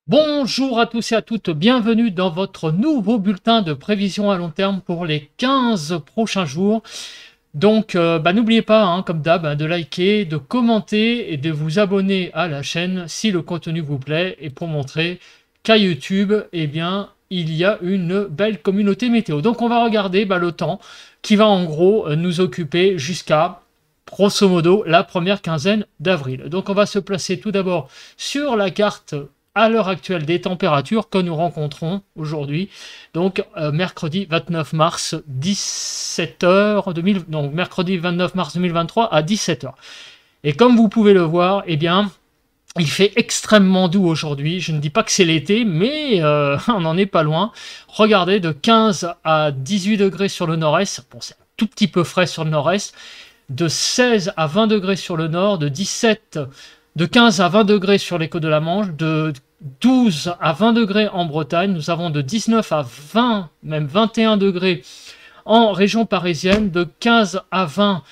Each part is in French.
Bonjour à tous et à toutes, bienvenue dans votre nouveau bulletin de prévision à long terme pour les 15 prochains jours. Donc, n'oubliez pas, comme d'hab, de liker, de commenter et de vous abonner à la chaîne si le contenu vous plaît et pour montrer qu'à YouTube, eh bien, il y a une belle communauté météo. Donc, on va regarder le temps qui va en gros nous occuper jusqu'à grosso modo la première quinzaine d'avril. Donc, on va se placer tout d'abord sur la carte à l'heure actuelle des températures que nous rencontrons aujourd'hui. Donc mercredi 29 mars 17h, donc mercredi 29 mars 2023 à 17h. Et comme vous pouvez le voir, eh bien, il fait extrêmement doux aujourd'hui. Je ne dis pas que c'est l'été, mais on n'en est pas loin. Regardez, de 15 à 18 degrés sur le nord-est. Bon, c'est un tout petit peu frais sur le nord-est. De 16 à 20 degrés sur le nord, de 15 à 20 degrés sur les côtes de la Manche, de 12 à 20 degrés en Bretagne. Nous avons de 19 à 20, même 21 degrés en région parisienne, de 15 à 20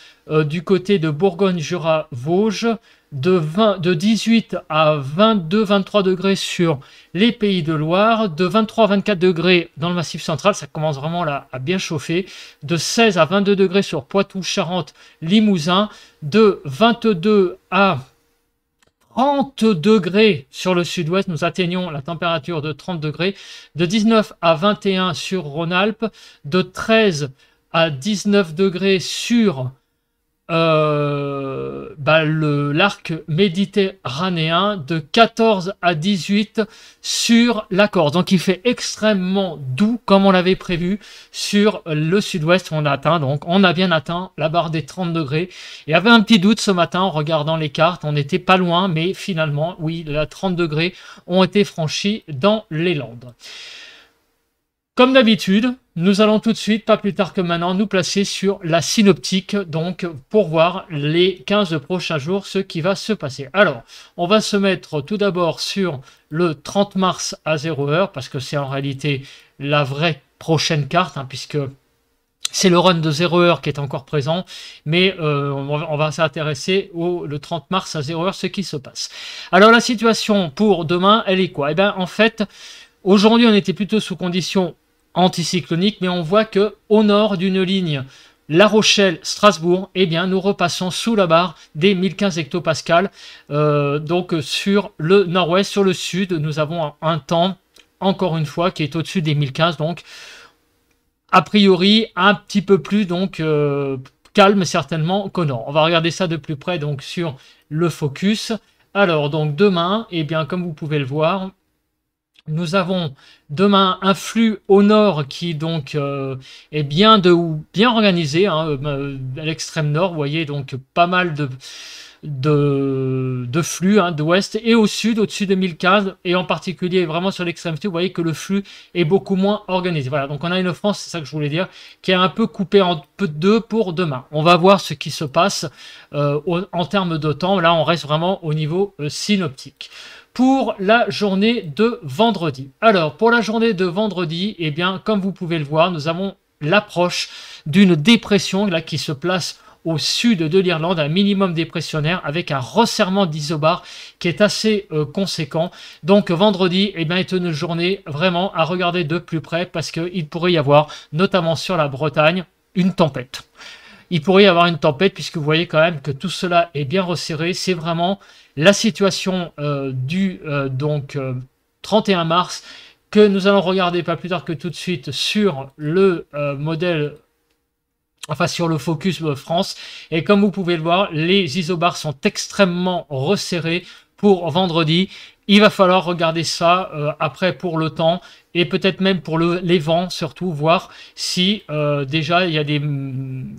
du côté de Bourgogne-Jura-Vosges, de 18 à 22-23 degrés sur les Pays de Loire, de 23 à 24 degrés dans le Massif central, ça commence vraiment là à bien chauffer, de 16 à 22 degrés sur Poitou, Charentes, Limousin, de 22 à 30 degrés sur le sud-ouest, nous atteignons la température de 30 degrés, de 19 à 21 sur Rhône-Alpes, de 13 à 19 degrés sur l'arc méditerranéen, de 14 à 18 sur la Corse. Donc il fait extrêmement doux comme on l'avait prévu sur le sud-ouest. On a bien atteint la barre des 30 degrés. Il y avait un petit doute ce matin en regardant les cartes, on n'était pas loin, mais finalement, oui, les 30 degrés ont été franchis dans les Landes. Comme d'habitude, nous allons tout de suite, pas plus tard que maintenant, nous placer sur la synoptique, donc pour voir les 15 prochains jours ce qui va se passer. Alors, on va se mettre tout d'abord sur le 30 mars à 0h, parce que c'est en réalité la vraie prochaine carte, puisque c'est le run de 0h qui est encore présent, mais on va s'intéresser le 30 mars à 0h, ce qui se passe. Alors, la situation pour demain, elle est quoi? Eh bien, en fait, aujourd'hui, on était plutôt sous conditions anticyclonique, mais on voit que au nord d'une ligne La Rochelle-Strasbourg, eh bien, nous repassons sous la barre des 1015 hectopascales. Donc sur le nord-ouest, sur le sud, nous avons un temps, encore une fois, qui est au-dessus des 1015. Donc, a priori, un petit peu plus calme certainement qu'au nord. On va regarder ça de plus près donc sur le focus. Alors, donc demain, eh bien, comme vous pouvez le voir, nous avons demain un flux au nord qui donc est bien organisé à l'extrême nord. Vous voyez donc pas mal de flux d'ouest et au sud, au-dessus de 1015 et en particulier vraiment sur l'extrême sud. Vous voyez que le flux est beaucoup moins organisé. Voilà, donc on a une France, c'est ça que je voulais dire, qui est un peu coupée en deux pour demain. On va voir ce qui se passe en termes de temps. Là, on reste vraiment au niveau synoptique. Pour la journée de vendredi. Alors, pour la journée de vendredi, eh bien, comme vous pouvez le voir, nous avons l'approche d'une dépression là, qui se place au sud de l'Irlande, un minimum dépressionnaire avec un resserrement d'isobare qui est assez conséquent. Donc, vendredi, eh bien, est une journée vraiment à regarder de plus près parce qu'il pourrait y avoir, notamment sur la Bretagne, une tempête. Il pourrait y avoir une tempête puisque vous voyez quand même que tout cela est bien resserré. C'est vraiment la situation du 31 mars que nous allons regarder pas plus tard que tout de suite sur le modèle, enfin sur le focus France. Et comme vous pouvez le voir, les isobars sont extrêmement resserrés pour vendredi. Il va falloir regarder ça après pour le temps et peut-être même pour les vents surtout, voir si déjà il y a des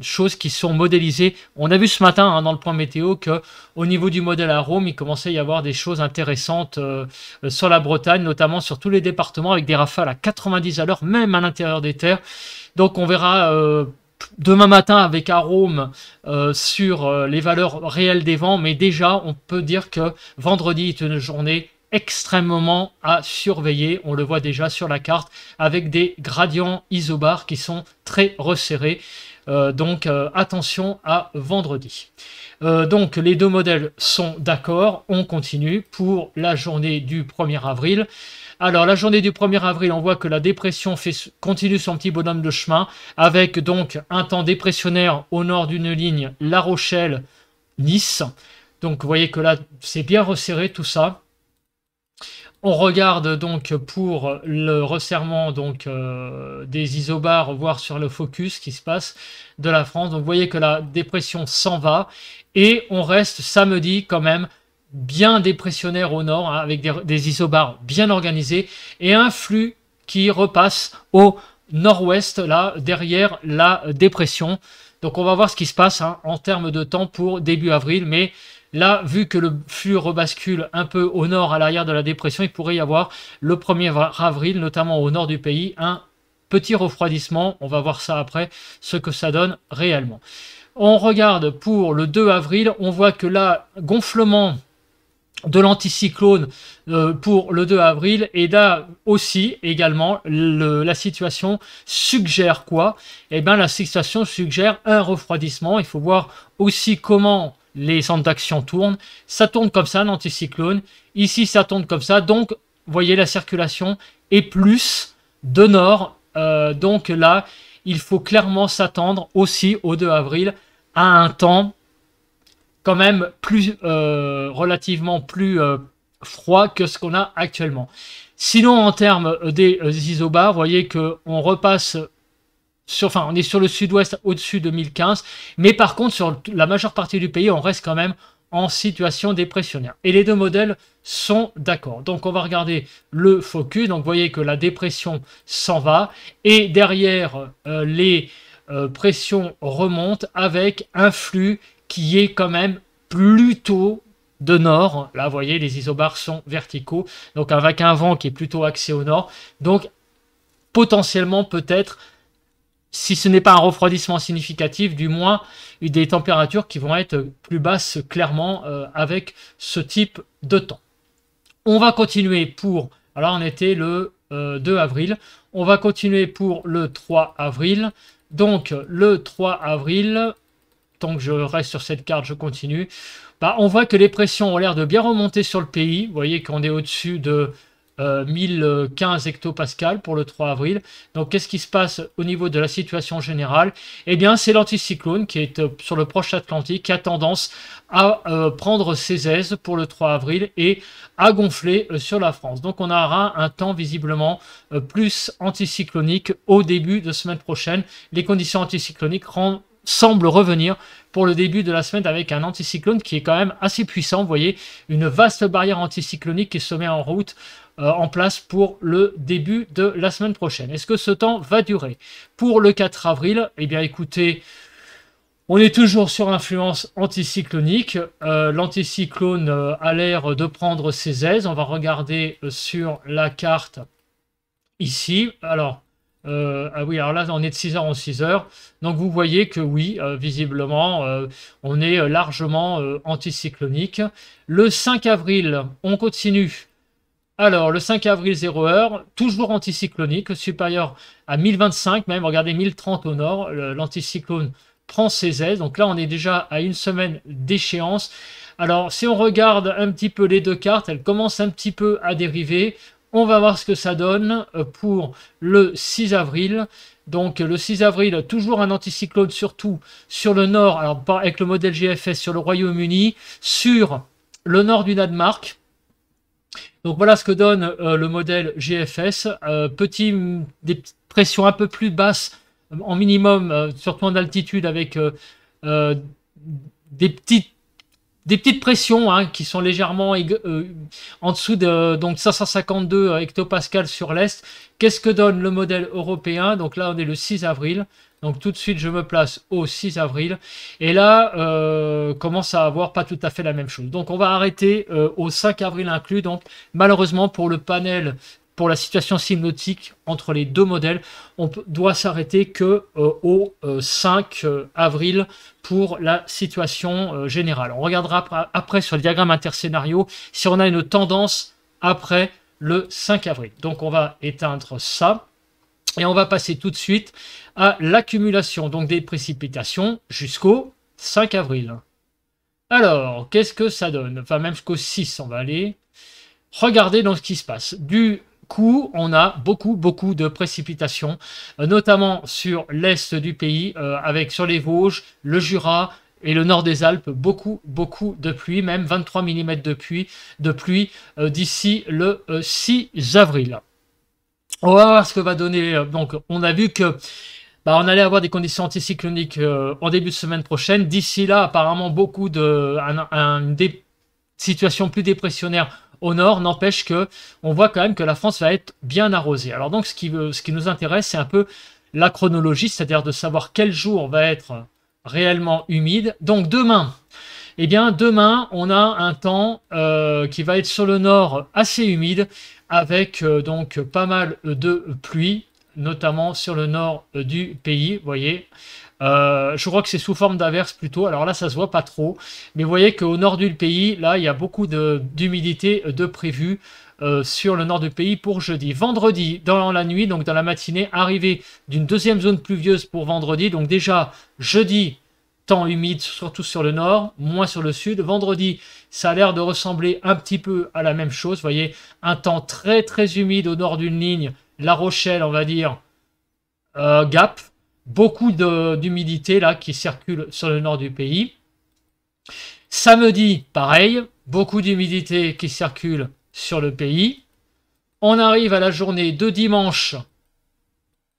choses qui sont modélisées. On a vu ce matin dans le point météo que au niveau du modèle arôme, il commençait à y avoir des choses intéressantes sur la Bretagne, notamment sur tous les départements avec des rafales à 90 à l'heure, même à l'intérieur des terres. Donc on verra demain matin avec arôme sur les valeurs réelles des vents, mais déjà on peut dire que vendredi est une journée extrêmement à surveiller. On le voit déjà sur la carte avec des gradients isobars qui sont très resserrés. Donc attention à vendredi. Donc les deux modèles sont d'accord, on continue pour la journée du 1er avril. Alors la journée du 1er avril, on voit que la dépression continue son petit bonhomme de chemin avec donc un temps dépressionnaire au nord d'une ligne La Rochelle-Nice. Donc vous voyez que là c'est bien resserré tout ça. On regarde donc pour le resserrement donc, des isobars, voir sur le focus qui se passe de la France. Donc vous voyez que la dépression s'en va et on reste samedi quand même bien dépressionnaire au nord, hein, avec des isobars bien organisés et un flux qui repasse au nord-ouest là derrière la dépression. Donc on va voir ce qui se passe hein, en termes de temps pour début avril, mais là, vu que le flux rebascule un peu au nord, à l'arrière de la dépression, il pourrait y avoir le 1er avril, notamment au nord du pays, un petit refroidissement. On va voir ça après, ce que ça donne réellement. On regarde pour le 2 avril, on voit que là, gonflement de l'anticyclone pour le 2 avril, et là aussi également la situation suggère quoi? Eh bien la situation suggère un refroidissement. Il faut voir aussi comment les centres d'action tournent. Ça tourne comme ça, l'anticyclone. Ici, ça tourne comme ça. Donc, vous voyez, la circulation est plus de nord. Donc là, il faut clairement s'attendre aussi au 2 avril à un temps quand même plus relativement plus froid que ce qu'on a actuellement. Sinon, en termes des isobars, vous voyez qu'on repasse on est sur le sud-ouest au-dessus de 1015, mais par contre, sur la majeure partie du pays, on reste quand même en situation dépressionnaire. Et les deux modèles sont d'accord. Donc, on va regarder le focus. Donc, vous voyez que la dépression s'en va. Et derrière, les pressions remontent avec un flux qui est quand même plutôt de nord. Là, vous voyez, les isobars sont verticaux. Donc, avec un vent qui est plutôt axé au nord. Donc, potentiellement, peut-être, si ce n'est pas un refroidissement significatif, du moins des températures qui vont être plus basses clairement avec ce type de temps. On va continuer pour, alors on était le 2 avril, on va continuer pour le 3 avril. Donc le 3 avril, tant que je reste sur cette carte, je continue. On voit que les pressions ont l'air de bien remonter sur le pays. Vous voyez qu'on est au-dessus de 1015 hectopascales pour le 3 avril. Donc, qu'est-ce qui se passe au niveau de la situation générale? Eh bien, c'est l'anticyclone qui est sur le proche Atlantique qui a tendance à prendre ses aises pour le 3 avril et à gonfler sur la France. Donc, on aura un temps visiblement plus anticyclonique au début de semaine prochaine. Les conditions anticycloniques semble revenir pour le début de la semaine avec un anticyclone qui est quand même assez puissant. Vous voyez, une vaste barrière anticyclonique qui se met en route, en place pour le début de la semaine prochaine. Est-ce que ce temps va durer? Pour le 4 avril, eh bien écoutez, on est toujours sur influence anticyclonique. L'anticyclone a l'air de prendre ses aises. On va regarder sur la carte ici. Alors, ah oui, alors là, on est de 6h en 6h. Donc, vous voyez que oui, visiblement, on est largement anticyclonique. Le 5 avril, on continue. Alors, le 5 avril, 0h, toujours anticyclonique, supérieur à 1025, même, regardez, 1030 au nord. L'anticyclone prend ses aises. Donc là, on est déjà à une semaine d'échéance. Alors, si on regarde un petit peu les deux cartes, elles commencent un petit peu à dériver. On va voir ce que ça donne pour le 6 avril. Donc le 6 avril, toujours un anticyclone, surtout sur le nord, alors avec le modèle GFS sur le Royaume-Uni, sur le nord du Danemark. Donc voilà ce que donne le modèle GFS. Des petites pressions un peu plus basses en minimum, surtout en altitude, avec des petites pressions hein, qui sont légèrement en dessous de donc 552 hectopascals sur l'est. Qu'est-ce que donne le modèle européen? Donc là, on est le 6 avril. Donc tout de suite, je me place au 6 avril. Et là, commence à avoir pas tout à fait la même chose. Donc on va arrêter au 5 avril inclus. Donc malheureusement, pour le panel, pour la situation synoptique entre les deux modèles, on doit s'arrêter que au 5 avril pour la situation générale. On regardera après sur le diagramme interscénario si on a une tendance après le 5 avril. Donc on va éteindre ça. Et on va passer tout de suite à l'accumulation donc des précipitations jusqu'au 5 avril. Alors, qu'est-ce que ça donne? Enfin, même jusqu'au 6, on va aller. Regardez donc ce qui se passe. Du coup, on a beaucoup de précipitations, notamment sur l'est du pays, avec sur les Vosges, le Jura et le nord des Alpes, beaucoup de pluie, même 23 mm de pluie d'ici le 6 avril. On va voir ce que va donner. Donc, on a vu que on allait avoir des conditions anticycloniques en début de semaine prochaine. D'ici là, apparemment, des situations plus dépressionnaires au nord, n'empêche que on voit quand même que la France va être bien arrosée. Alors donc, ce qui nous intéresse, c'est un peu la chronologie, c'est-à-dire de savoir quel jour va être réellement humide. Donc demain, demain, on a un temps qui va être sur le nord assez humide, avec donc pas mal de pluie, notamment sur le nord du pays, vous voyez. Je crois que c'est sous forme d'averse plutôt, alors là ça se voit pas trop, mais vous voyez qu'au nord du pays, là il y a beaucoup d'humidité de prévu sur le nord du pays pour jeudi. Vendredi, dans la nuit, donc dans la matinée, arrivée d'une deuxième zone pluvieuse pour vendredi, donc déjà jeudi, temps humide, surtout sur le nord, moins sur le sud. Vendredi, ça a l'air de ressembler un petit peu à la même chose, vous voyez, un temps très humide au nord d'une ligne, La Rochelle, on va dire, Gap, beaucoup d'humidité là qui circule sur le nord du pays. Samedi, pareil, beaucoup d'humidité qui circule sur le pays. On arrive à la journée de dimanche,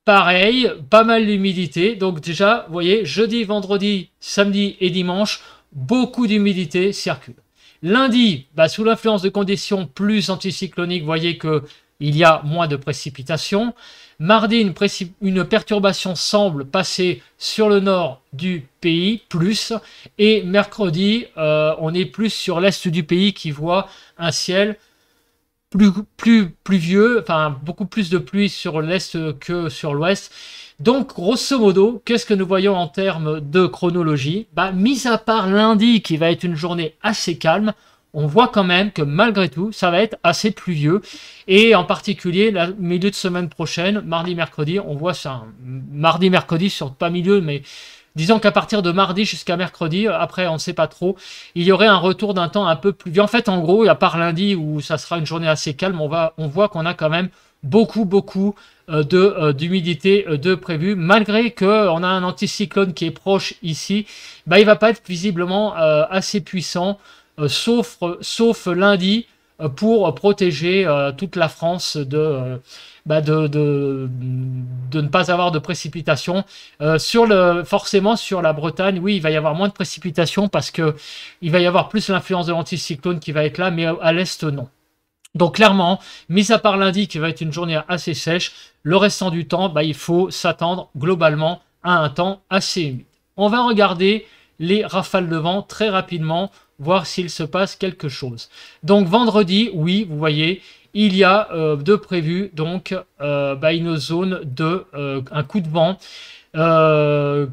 pareil, pas mal d'humidité. Donc déjà, vous voyez, jeudi, vendredi, samedi et dimanche, beaucoup d'humidité circule. Lundi, sous l'influence de conditions plus anticycloniques, vous voyez qu'il y a moins de précipitations. Mardi, une perturbation semble passer sur le nord du pays, plus. Et mercredi, on est plus sur l'est du pays qui voit un ciel plus pluvieux, enfin beaucoup plus de pluie sur l'est que sur l'ouest. Donc, grosso modo, qu'est-ce que nous voyons en termes de chronologie? Mis à part lundi, qui va être une journée assez calme, on voit quand même que malgré tout, ça va être assez pluvieux. Et en particulier, la milieu de semaine prochaine, mardi, mercredi, on voit ça. Mardi, mercredi, sur pas milieu, mais disons qu'à partir de mardi jusqu'à mercredi, après on ne sait pas trop, il y aurait un retour d'un temps un peu pluvieux. En fait, en gros, à part lundi où ça sera une journée assez calme, on voit qu'on a quand même beaucoup d'humidité de prévu, malgré qu'on a un anticyclone qui est proche ici. Il va pas être visiblement assez puissant, sauf lundi, pour protéger toute la France de ne pas avoir de précipitations. Forcément, sur la Bretagne, oui, il va y avoir moins de précipitations parce que il va y avoir plus l'influence de l'anticyclone qui va être là, mais à l'est, non. Donc clairement, mis à part lundi qui va être une journée assez sèche, le restant du temps, il faut s'attendre globalement à un temps assez humide. On va regarder les rafales de vent très rapidement, voir s'il se passe quelque chose. Donc vendredi, oui, vous voyez, il y a de prévu donc une zone de un coup de vent. Apparemment,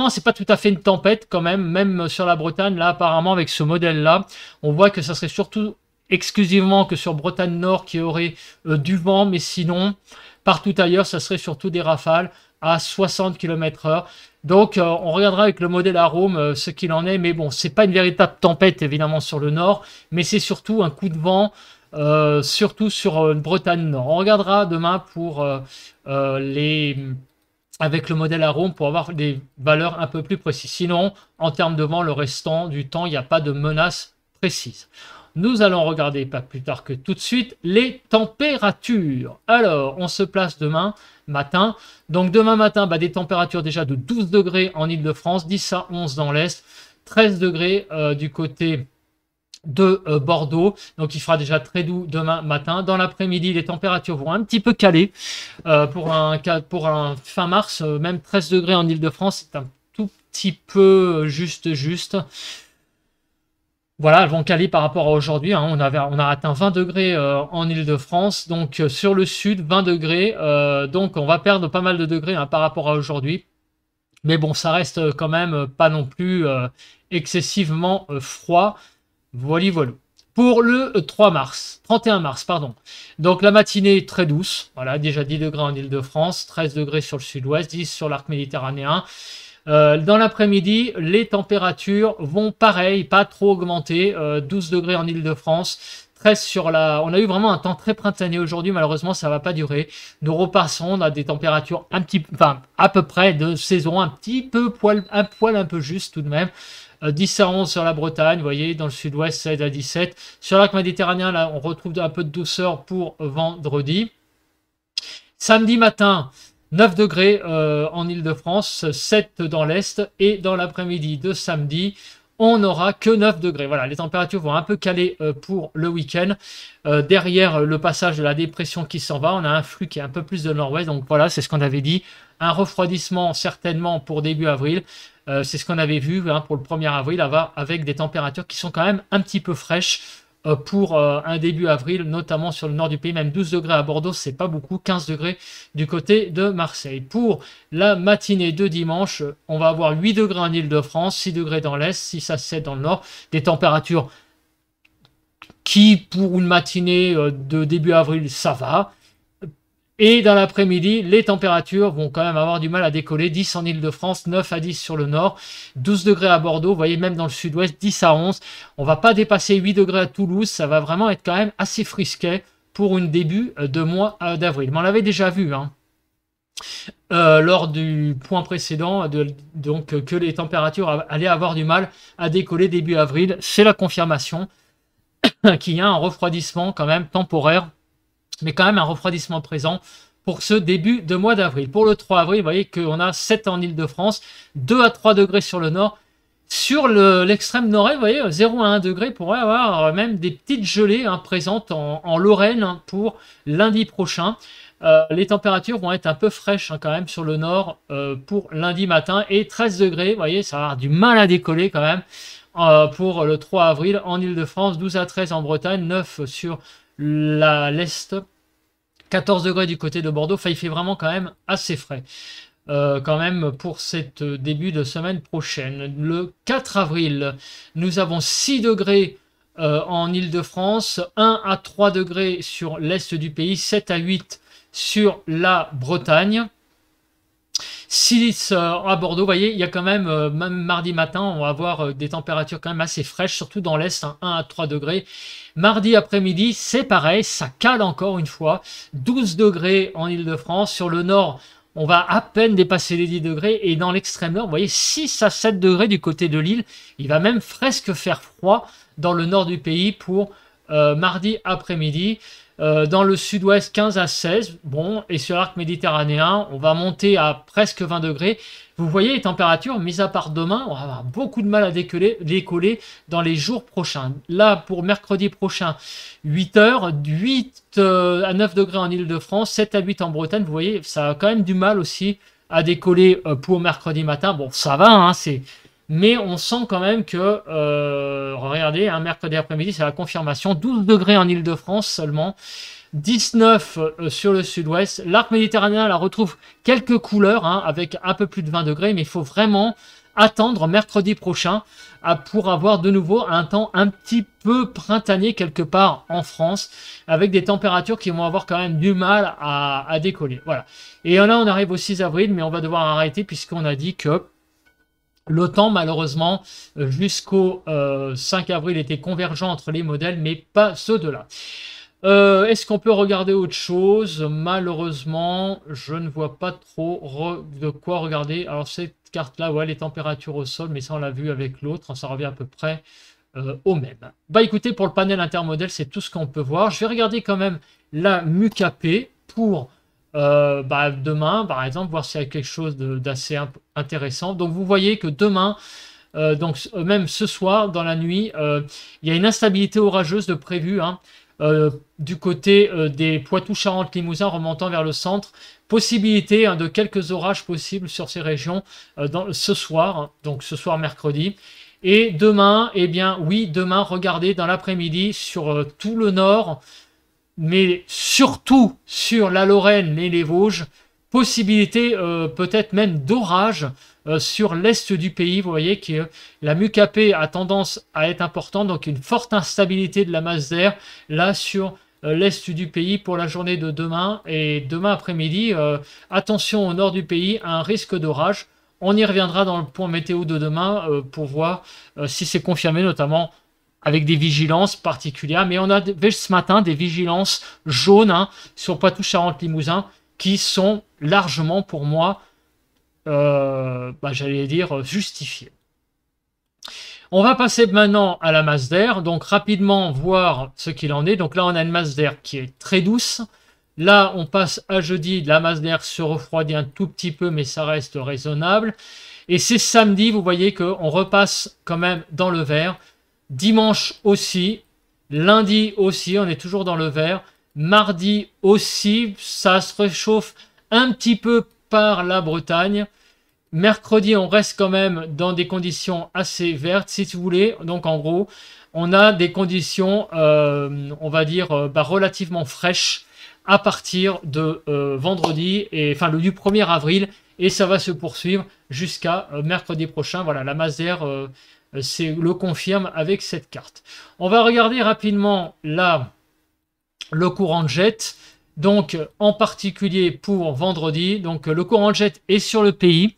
c'est pas tout à fait une tempête quand même sur la Bretagne. Là, apparemment, avec ce modèle-là, on voit que ça serait surtout exclusivement que sur Bretagne Nord qui aurait du vent, mais sinon, partout ailleurs, ça serait surtout des rafales à 60 km/h. Donc, on regardera avec le modèle Arome ce qu'il en est, mais bon, c'est pas une véritable tempête évidemment sur le nord, mais c'est surtout un coup de vent, surtout sur Bretagne Nord. On regardera demain pour avec le modèle Arome pour avoir des valeurs un peu plus précises. Sinon, en termes de vent, le restant du temps, il n'y a pas de menace précise. Nous allons regarder, pas plus tard que tout de suite, les températures. Alors, on se place demain matin. Donc, demain matin, des températures déjà de 12 degrés en Ile-de-France, 10 à 11 dans l'Est, 13 degrés du côté de Bordeaux. Donc, il fera déjà très doux demain matin. Dans l'après-midi, les températures vont un petit peu caler. Pour un fin mars, même 13 degrés en Ile-de-France, c'est un tout petit peu juste. Voilà, elles vont caler par rapport à aujourd'hui. On a atteint 20 degrés en Ile-de-France. Donc, sur le sud, 20 degrés. Donc, on va perdre pas mal de degrés par rapport à aujourd'hui. Mais bon, ça reste quand même pas non plus excessivement froid. Voilà. Pour le 31 mars, pardon. Donc la matinée très douce, voilà, déjà 10 degrés en Île-de-France, 13 degrés sur le sud-ouest, 10 sur l'arc méditerranéen. Dans l'après-midi, les températures vont pareil, pas trop augmenter, 12 degrés en Île-de-France, 13 sur la... On a eu vraiment un temps très printanier aujourd'hui, malheureusement ça va pas durer. Nous repassons à des températures enfin à peu près de saison, un poil un peu juste tout de même. 10 à 11 sur la Bretagne, vous voyez, dans le sud-ouest 16 à 17. Sur l'arc méditerranéen, là on retrouve un peu de douceur pour vendredi. Samedi matin, 9 degrés en Île-de-France, 7 dans l'Est, et dans l'après-midi de samedi, on n'aura que 9 degrés. Voilà, les températures vont un peu caler pour le week-end. Derrière le passage de la dépression qui s'en va, on a un flux qui est un peu plus de nord-ouest, donc voilà, c'est ce qu'on avait dit. Un refroidissement certainement pour début avril. C'est ce qu'on avait vu hein, pour le 1er avril, avec des températures qui sont quand même un petit peu fraîches. Pour un début avril, notamment sur le nord du pays, même 12 degrés à Bordeaux, c'est pas beaucoup, 15 degrés du côté de Marseille. Pour la matinée de dimanche, on va avoir 8 degrés en Île-de-France, 6 degrés dans l'Est, 6 à 7 dans le nord, des températures qui, pour une matinée de début avril, ça va. Et dans l'après-midi, les températures vont quand même avoir du mal à décoller. 10 en Île-de-France, 9 à 10 sur le nord, 12 degrés à Bordeaux. Vous voyez, même dans le sud-ouest, 10 à 11. On ne va pas dépasser 8 degrés à Toulouse. Ça va vraiment être quand même assez frisquet pour une début de mois d'avril. Mais on l'avait déjà vu hein, lors du point précédent, donc que les températures allaient avoir du mal à décoller début avril. C'est la confirmation qu'il y a un refroidissement quand même temporaire, mais quand même un refroidissement présent pour ce début de mois d'avril. Pour le 3 avril, vous voyez qu'on a 7 en Île-de-France, 2 à 3 degrés sur le nord. Sur l'extrême nord-est, vous voyez, 0 à 1 degré pourrait avoir même des petites gelées hein, présentes en Lorraine hein, pour lundi prochain. Les températures vont être un peu fraîches hein, quand même sur le nord pour lundi matin, et 13 degrés, vous voyez, ça va avoir du mal à décoller quand même pour le 3 avril en Île-de-France, 12 à 13 en Bretagne, 9 sur l'Est, 14 degrés du côté de Bordeaux. Enfin, il fait vraiment quand même assez frais quand même pour cette début de semaine prochaine. Le 4 avril, nous avons 6 degrés en Île-de-France, 1 à 3 degrés sur l'Est du pays, 7 à 8 sur la Bretagne, 6 à Bordeaux. Vous voyez, il y a quand même, même mardi matin, on va avoir des températures quand même assez fraîches, surtout dans l'Est, hein, 1 à 3 degrés. Mardi après-midi, c'est pareil, ça cale encore une fois, 12 degrés en Île-de-France. Sur le nord, on va à peine dépasser les 10 degrés, et dans l'extrême nord, vous voyez, 6 à 7 degrés du côté de l'île. Il va même presque faire froid dans le nord du pays pour mardi après-midi. Dans le sud-ouest, 15 à 16. Bon, et sur l'arc méditerranéen, on va monter à presque 20 degrés. Vous voyez les températures, mis à part demain, on va avoir beaucoup de mal à décoller dans les jours prochains. Là, pour mercredi prochain, 8 heures, 8 à 9 degrés en Île-de-France, 7 à 8 en Bretagne. Vous voyez, ça a quand même du mal aussi à décoller pour mercredi matin. Bon, ça va, hein, mais on sent quand même que, regardez, un mercredi après-midi, c'est la confirmation, 12 degrés en Île-de-France seulement, 19 sur le sud-ouest. L'arc méditerranéen, la retrouve quelques couleurs, hein, avec un peu plus de 20 degrés, mais il faut vraiment attendre mercredi prochain pour avoir de nouveau un temps un petit peu printanier quelque part en France, avec des températures qui vont avoir quand même du mal à décoller. Voilà. Et là, on arrive au 6 avril, mais on va devoir arrêter puisqu'on a dit que le temps, malheureusement, jusqu'au 5 avril était convergent entre les modèles, mais pas ceux de là. Est-ce qu'on peut regarder autre chose? Malheureusement, je ne vois pas trop de quoi regarder. Alors, cette carte-là, ouais, les températures au sol, mais ça, on l'a vu avec l'autre, ça revient à peu près au même. Bah, écoutez, pour le panel intermodèle, c'est tout ce qu'on peut voir. Je vais regarder quand même la MUKP pour demain, par exemple, voir s'il y a quelque chose d'assez intéressant. Donc, vous voyez que demain, donc même ce soir, dans la nuit, il y a une instabilité orageuse de prévue, hein, du côté des Poitou-Charentes-Limousin remontant vers le centre. Possibilité hein, de quelques orages possibles sur ces régions ce soir, hein, donc ce soir mercredi. Et demain, eh bien oui, demain, regardez dans l'après-midi sur tout le nord, mais surtout sur la Lorraine et les Vosges, possibilité peut-être même d'orage sur l'est du pays. Vous voyez que la MUKP a tendance à être importante, donc une forte instabilité de la masse d'air là sur l'est du pays pour la journée de demain et demain après-midi. Attention au nord du pays, à un risque d'orage. On y reviendra dans le point météo de demain pour voir si c'est confirmé, notamment avec des vigilances particulières. Mais on a ce matin des vigilances jaunes sur Poitou-Charentes-Limousin qui sont largement pour moi, j'allais dire, justifiées. On va passer maintenant à la masse d'air, donc rapidement voir ce qu'il en est. Donc là, on a une masse d'air qui est très douce. Là, on passe à jeudi, la masse d'air se refroidit un tout petit peu, mais ça reste raisonnable. Et c'est samedi, vous voyez qu'on repasse quand même dans le vert. Dimanche aussi, lundi aussi, on est toujours dans le vert. Mardi aussi, ça se réchauffe un petit peu par la Bretagne. Mercredi, on reste quand même dans des conditions assez vertes, si vous voulez. Donc, en gros, on a des conditions, on va dire, relativement fraîches à partir de vendredi, du 1er avril. Et ça va se poursuivre jusqu'à mercredi prochain. Voilà, la masse d'air le confirme avec cette carte. On va regarder rapidement là le courant de jet. Donc, en particulier pour vendredi, donc le courant de jet est sur le pays,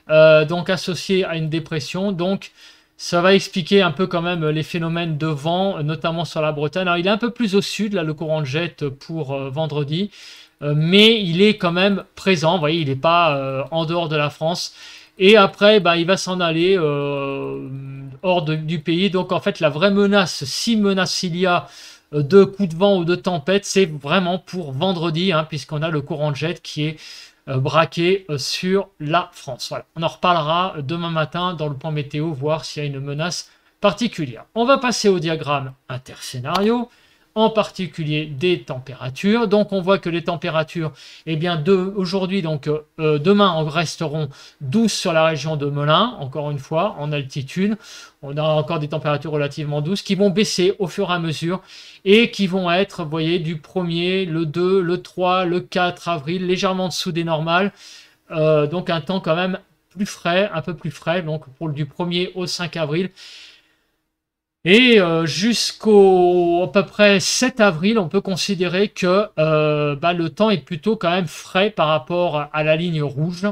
donc associé à une dépression. Donc, ça va expliquer un peu quand même les phénomènes de vent, notamment sur la Bretagne. Alors, il est un peu plus au sud, là, le courant de jet pour vendredi, mais il est quand même présent. Vous voyez, il n'est pas en dehors de la France. Et après, il va s'en aller hors du pays. Donc, en fait, la vraie menace, si menace il y a de coups de vent ou de tempête, c'est vraiment pour vendredi, puisqu'on a le courant de jet qui est braqué sur la France. Voilà. On en reparlera demain matin dans le point météo, voir s'il y a une menace particulière. On va passer au diagramme interscénario, en particulier des températures. Donc on voit que les températures, aujourd'hui, donc demain, en resteront douces sur la région de Melun, encore une fois, en altitude. On a encore des températures relativement douces qui vont baisser au fur et à mesure et qui vont être, vous voyez, du 1er, le 2, le 3, le 4 avril, légèrement en dessous des normales. Donc un temps quand même plus frais, un peu plus frais, donc du 1er au 5 avril. Et jusqu'au à peu près 7 avril, on peut considérer que le temps est plutôt quand même frais par rapport à la ligne rouge,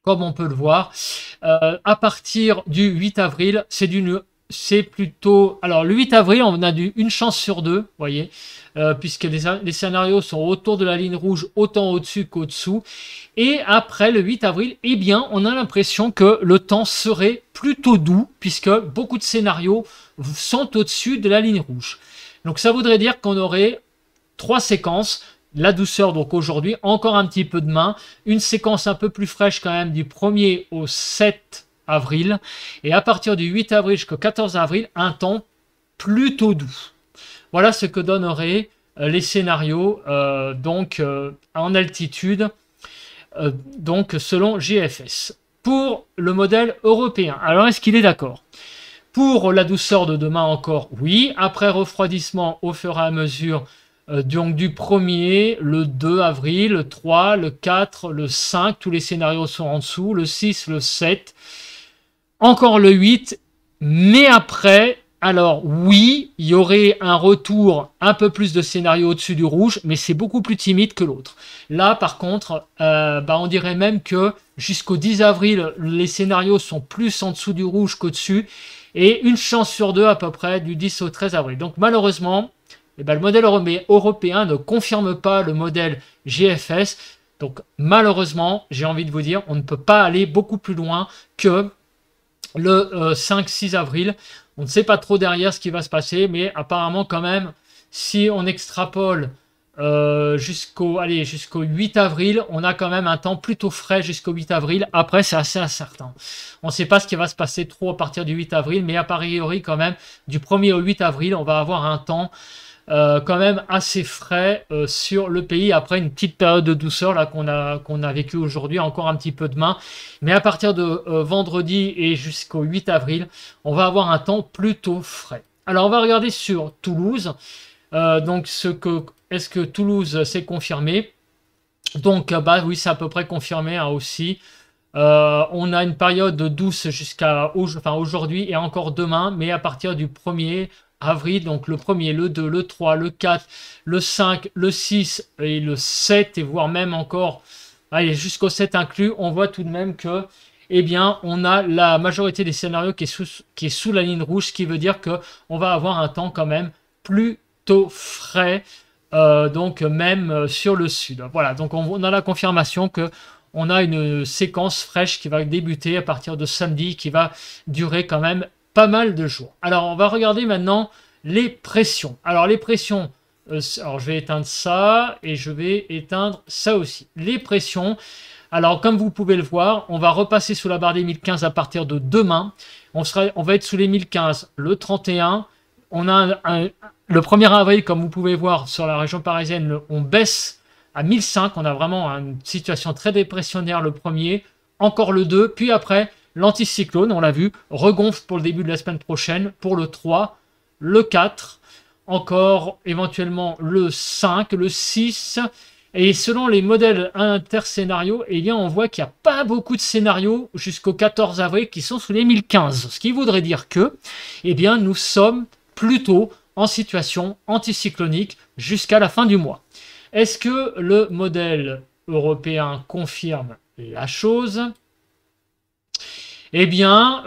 comme on peut le voir. À partir du 8 avril, c'est plutôt... Alors, le 8 avril, on a une chance sur deux, vous voyez, puisque les scénarios sont autour de la ligne rouge, autant au-dessus qu'au-dessous. Et après le 8 avril, on a l'impression que le temps serait plutôt doux, puisque beaucoup de scénarios sont au-dessus de la ligne rouge. Donc, ça voudrait dire qu'on aurait 3 séquences. La douceur, donc aujourd'hui, encore un petit peu demain. Une séquence un peu plus fraîche quand même du 1er au 7 avril. Et à partir du 8 avril jusqu'au 14 avril, un temps plutôt doux. Voilà ce que donneraient les scénarios en altitude, donc selon GFS. Pour le modèle européen, alors est-ce qu'il est d'accord? Pour la douceur de demain encore, oui. Après refroidissement au fur et à mesure, donc du 1er, le 2 avril, le 3, le 4, le 5, tous les scénarios sont en dessous, le 6, le 7, encore le 8, mais après, alors oui, il y aurait un retour un peu plus de scénarios au-dessus du rouge, mais c'est beaucoup plus timide que l'autre. Là, par contre, on dirait même que jusqu'au 10 avril, les scénarios sont plus en dessous du rouge qu'au-dessus, et une chance sur deux à peu près du 10 au 13 avril. Donc malheureusement, le modèle européen ne confirme pas le modèle GFS. Donc malheureusement, j'ai envie de vous dire, on ne peut pas aller beaucoup plus loin que le 5-6 avril. On ne sait pas trop derrière ce qui va se passer, mais apparemment quand même, si on extrapole jusqu'au 8 avril, on a quand même un temps plutôt frais jusqu'au 8 avril. Après, c'est assez incertain. On ne sait pas ce qui va se passer trop à partir du 8 avril, mais a priori quand même, du 1er au 8 avril, on va avoir un temps quand même assez frais sur le pays, après une petite période de douceur là qu'on a vécu aujourd'hui, encore un petit peu demain, mais à partir de vendredi et jusqu'au 8 avril, on va avoir un temps plutôt frais. Alors on va regarder sur Toulouse, est-ce que Toulouse s'est confirmé? Donc oui, c'est à peu près confirmé aussi. On a une période douce jusqu'à aujourd'hui et encore demain, mais à partir du 1er avril, donc le 1er, le 2, le 3, le 4, le 5, le 6 et le 7, et voire même encore, allez, jusqu'au 7 inclus, on voit tout de même que, eh bien, on a la majorité des scénarios qui est sous la ligne rouge, ce qui veut dire que on va avoir un temps quand même plutôt frais, donc même sur le sud. Voilà, donc on a la confirmation que on a une séquence fraîche qui va débuter à partir de samedi, qui va durer quand même pas mal de jours. Alors, on va regarder maintenant les pressions. Alors, les pressions, alors je vais éteindre ça et je vais éteindre ça aussi. Les pressions, alors comme vous pouvez le voir, on va repasser sous la barre des 1015 à partir de demain. On va être sous les 1015 le 31. On a le 1er avril, comme vous pouvez voir sur la région parisienne, on baisse à 1005, on a vraiment une situation très dépressionnaire le 1er, encore le 2, puis après, l'anticyclone, on l'a vu, regonfle pour le début de la semaine prochaine, pour le 3, le 4, encore éventuellement le 5, le 6, et selon les modèles interscénarios, eh bien, on voit qu'il n'y a pas beaucoup de scénarios jusqu'au 14 avril qui sont sous les 1015, ce qui voudrait dire que, eh bien, nous sommes plutôt en situation anticyclonique jusqu'à la fin du mois. Est-ce que le modèle européen confirme la chose? Eh bien,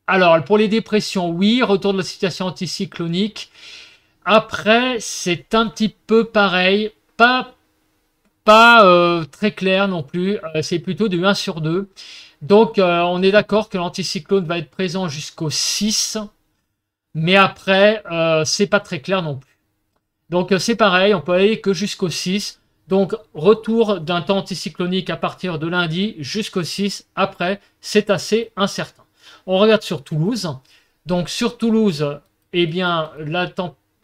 alors pour les dépressions, oui, retour de la situation anticyclonique. Après, c'est un petit peu pareil, pas très clair non plus, c'est plutôt du 1 sur 2. Donc, on est d'accord que l'anticyclone va être présent jusqu'au 6, mais après, c'est pas très clair non plus. Donc c'est pareil, on peut aller que jusqu'au 6. Donc retour d'un temps anticyclonique à partir de lundi jusqu'au 6. Après, c'est assez incertain. On regarde sur Toulouse. Donc sur Toulouse, eh bien,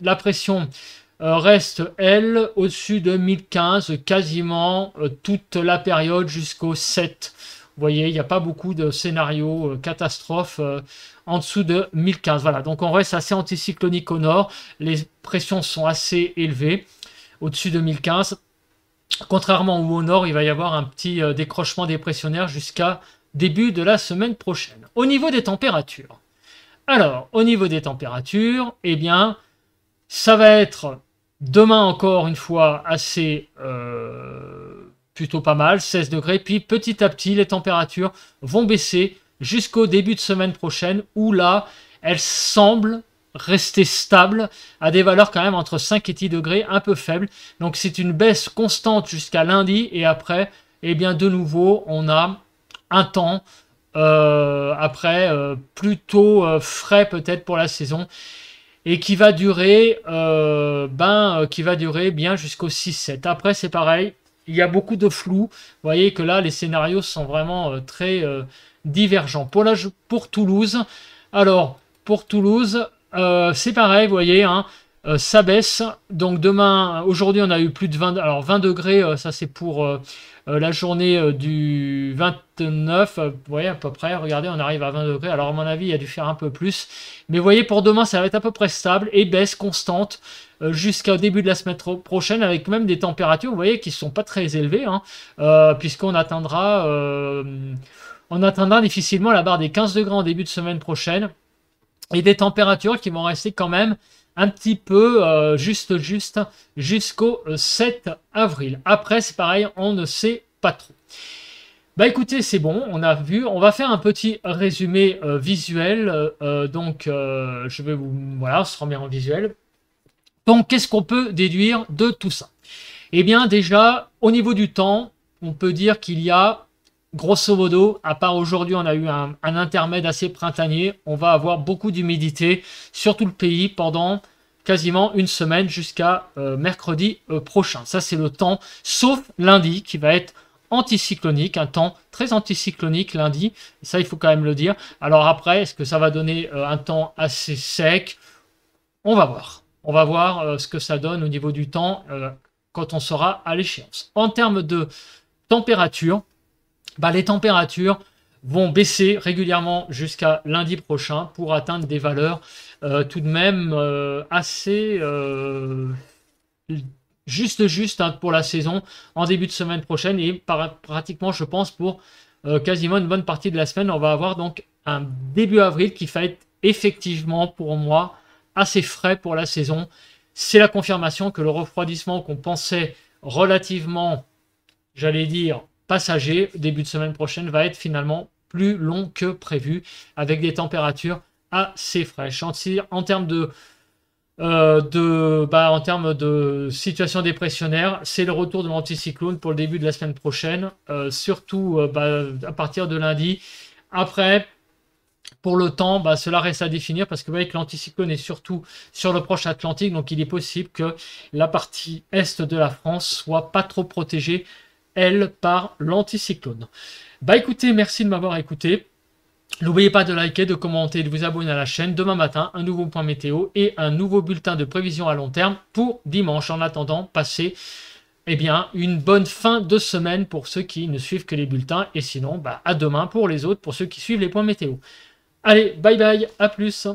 la pression reste, elle, au-dessus de 1015 quasiment toute la période jusqu'au 7. Vous voyez, il n'y a pas beaucoup de scénarios catastrophes en dessous de 1015. Voilà, donc on reste assez anticyclonique au nord. Les pressions sont assez élevées au-dessus de 1015. Contrairement au nord, il va y avoir un petit décrochement dépressionnaire jusqu'à début de la semaine prochaine. Au niveau des températures. Alors, au niveau des températures, eh bien, ça va être demain encore une fois assez plutôt pas mal, 16 degrés. Puis petit à petit, les températures vont baisser jusqu'au début de semaine prochaine, où là, elles semblent rester stables à des valeurs quand même entre 5 et 10 degrés, un peu faibles. Donc c'est une baisse constante jusqu'à lundi, et après, eh bien de nouveau, on a un temps après plutôt frais peut-être pour la saison, et qui va durer, bien jusqu'au 6-7. Après, c'est pareil, il y a beaucoup de flou. Vous voyez que là, les scénarios sont vraiment très divergents. Pour Toulouse, alors, pour Toulouse, c'est pareil, vous voyez, hein, ça baisse. Donc demain, aujourd'hui, on a eu plus de 20, alors 20 degrés, ça c'est pour la journée du 29, vous voyez à peu près, regardez, on arrive à 20 degrés. Alors à mon avis, il a dû faire un peu plus. Mais vous voyez, pour demain, ça va être à peu près stable et baisse constante jusqu'au début de la semaine prochaine, avec même des températures, vous voyez, qui ne sont pas très élevées, hein, puisqu'on atteindra difficilement la barre des 15 degrés en début de semaine prochaine, et des températures qui vont rester quand même un petit peu juste jusqu'au 7 avril. Après, c'est pareil, on ne sait pas trop. Bah écoutez, c'est bon, on a vu. On va faire un petit résumé visuel. Je vais vous... Voilà, on se remet en visuel. Donc, qu'est-ce qu'on peut déduire de tout ça? Eh bien, déjà, au niveau du temps, on peut dire qu'il y a, grosso modo, à part aujourd'hui, on a eu un intermède assez printanier, on va avoir beaucoup d'humidité sur tout le pays pendant quasiment une semaine jusqu'à mercredi prochain. Ça, c'est le temps, sauf lundi, qui va être anticyclonique, un temps très anticyclonique lundi, ça, il faut quand même le dire. Alors après, est-ce que ça va donner un temps assez sec? On va voir. On va voir ce que ça donne au niveau du temps quand on sera à l'échéance. En termes de température, les températures vont baisser régulièrement jusqu'à lundi prochain pour atteindre des valeurs tout de même assez juste hein, pour la saison en début de semaine prochaine et pratiquement, je pense, pour quasiment une bonne partie de la semaine. On va avoir donc un début avril qui va être effectivement pour moi assez frais pour la saison. C'est la confirmation que le refroidissement qu'on pensait relativement, j'allais dire, passager, début de semaine prochaine, va être finalement plus long que prévu, avec des températures assez fraîches. En termes en termes de situation dépressionnaire, c'est le retour de l'anticyclone pour le début de la semaine prochaine, surtout à partir de lundi. Après, pour le temps, cela reste à définir parce que vous voyez que l'anticyclone est surtout sur le proche Atlantique, donc il est possible que la partie est de la France soit pas trop protégée, elle, par l'anticyclone. Écoutez, merci de m'avoir écouté. N'oubliez pas de liker, de commenter, de vous abonner à la chaîne. Demain matin, un nouveau point météo et un nouveau bulletin de prévision à long terme pour dimanche. En attendant, passez une bonne fin de semaine pour ceux qui ne suivent que les bulletins. Et sinon, à demain pour les autres, pour ceux qui suivent les points météo. Allez, bye bye, à plus.